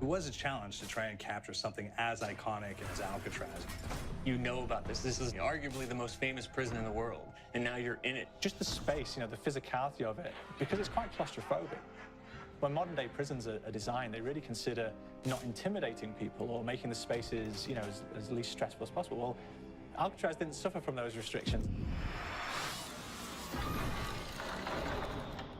It was a challenge to try and capture something as iconic as Alcatraz. You know about this. This is arguably the most famous prison in the world, and now you're in it. Just the space, the physicality of it, because it's quite claustrophobic. When modern-day prisons are designed, they really consider not intimidating people or making the spaces, as least stressful as possible. Well, Alcatraz didn't suffer from those restrictions.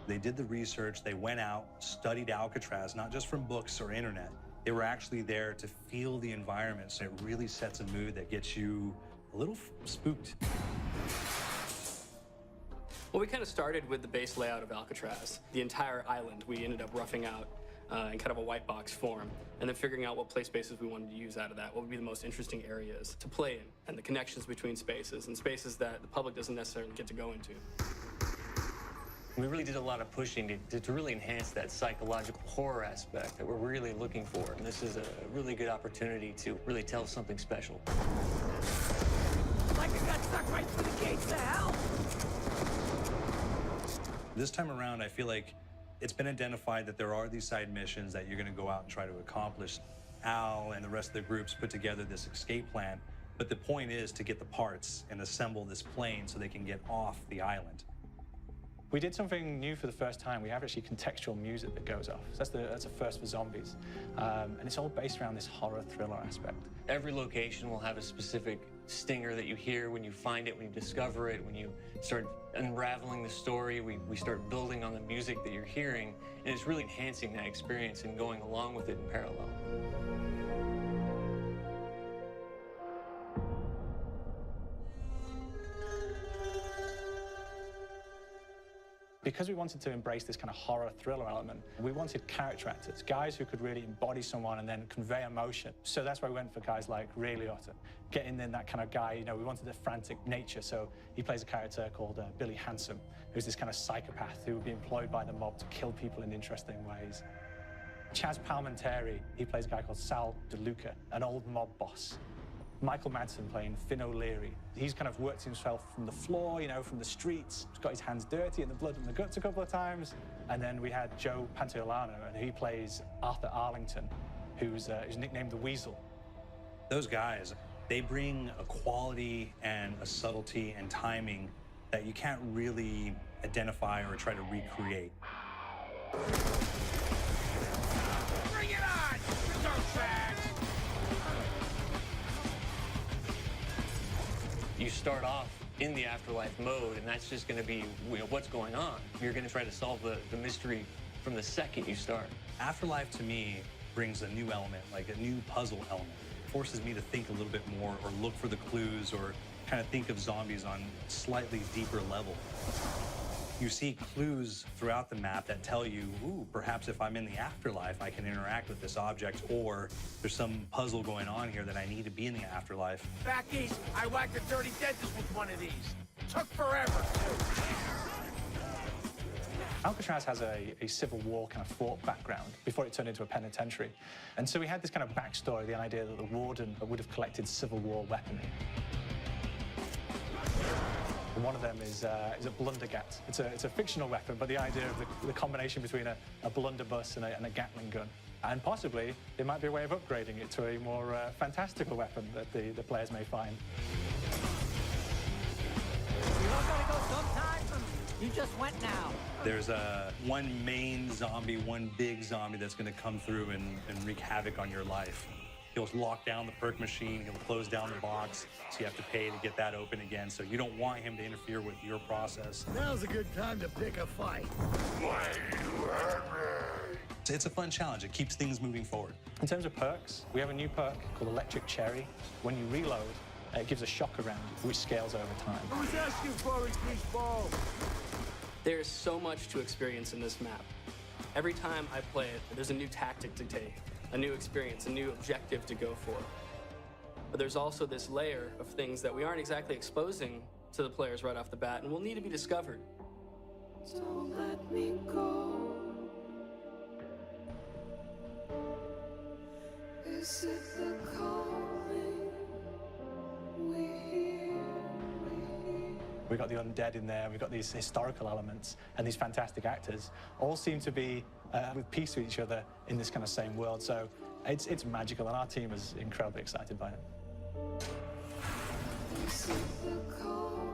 They did the research, they went out, studied Alcatraz, not just from books or internet. They were actually there to feel the environment, so it really sets a mood that gets you a little spooked. Well, we kind of started with the base layout of Alcatraz. The entire island we ended up roughing out in kind of a white box form, and then figuring out what play spaces we wanted to use out of that, what would be the most interesting areas to play in, and the connections between spaces, and spaces that the public doesn't necessarily get to go into. We really did a lot of pushing to really enhance that psychological horror aspect that we're really looking for. And this is a really good opportunity to really tell something special. Like I got stuck right through the gates to hell! This time around, I feel like it's been identified that there are these side missions that you're going to go out and try to accomplish. Al and the rest of the groups put together this escape plan, but the point is to get the parts and assemble this plane so they can get off the island. We did something new for the first time. We have actually contextual music that goes off. So that's a first for zombies. And it's all based around this horror thriller aspect. Every location will have a specific stinger that you hear when you find it, when you discover it, when you start unraveling the story. We start building on the music that you're hearing, and it's really enhancing that experience and going along with it in parallel. Because we wanted to embrace this kind of horror thriller element, we wanted character actors, guys who could really embody someone and then convey emotion. So that's why we went for guys like Ray Liotta, getting in that kind of guy, we wanted a frantic nature. So he plays a character called Billy Handsome, who's this kind of psychopath who would be employed by the mob to kill people in interesting ways. Chaz Palminteri, he plays a guy called Sal DeLuca, an old mob boss. Michael Madsen playing Finn O'Leary. He's kind of worked himself from the floor, from the streets. He's got his hands dirty and the blood and the guts a couple of times. And then we had Joe Pantoliano, and he plays Arthur Arlington, who's nicknamed the Weasel. Those guys, they bring a quality and a subtlety and timing that you can't really identify or try to recreate. Bring it on, dirtbags! You start off in the afterlife mode, and that's just going to be what's going on. You're going to try to solve the mystery from the second you start. Afterlife, to me, brings a new element, like a new puzzle element. It forces me to think a little bit more or look for the clues or kind of think of zombies on a slightly deeper level. You see clues throughout the map that tell you, ooh, perhaps if I'm in the afterlife, I can interact with this object, or there's some puzzle going on here that I need to be in the afterlife. Back east, I whacked a dirty dentist with one of these. Took forever, too. Alcatraz has a Civil War kind of fort background before it turned into a penitentiary. And so we had this kind of backstory, the idea that the warden would have collected Civil War weaponry. And one of them is a blundergat. It's a fictional weapon, but the idea of the combination between a blunderbuss and a Gatling gun. And possibly, there might be a way of upgrading it to a more fantastical weapon that the players may find. We all gotta go sometime. You just went now. There's one main zombie, one big zombie that's going to come through and wreak havoc on your life. He'll lock down the perk machine, he'll close down the box, so you have to pay to get that open again. So you don't want him to interfere with your process. Now's a good time to pick a fight. Why you hurt me? It's a fun challenge. It keeps things moving forward. In terms of perks, we have a new perk called Electric Cherry. When you reload, it gives a shock around, which scales over time. Who's asking for it, greaseball? There's so much to experience in this map. Every time I play it, there's a new tactic to take, a new experience, a new objective to go for. But there's also this layer of things that we aren't exactly exposing to the players right off the bat and will need to be discovered. Don't let me go. Is it the calling we hear? We've got the undead in there, we've got these historical elements, and these fantastic actors all seem to be with peace with each other in this kind of same world. So It's magical, and our team is incredibly excited by it. This is the call.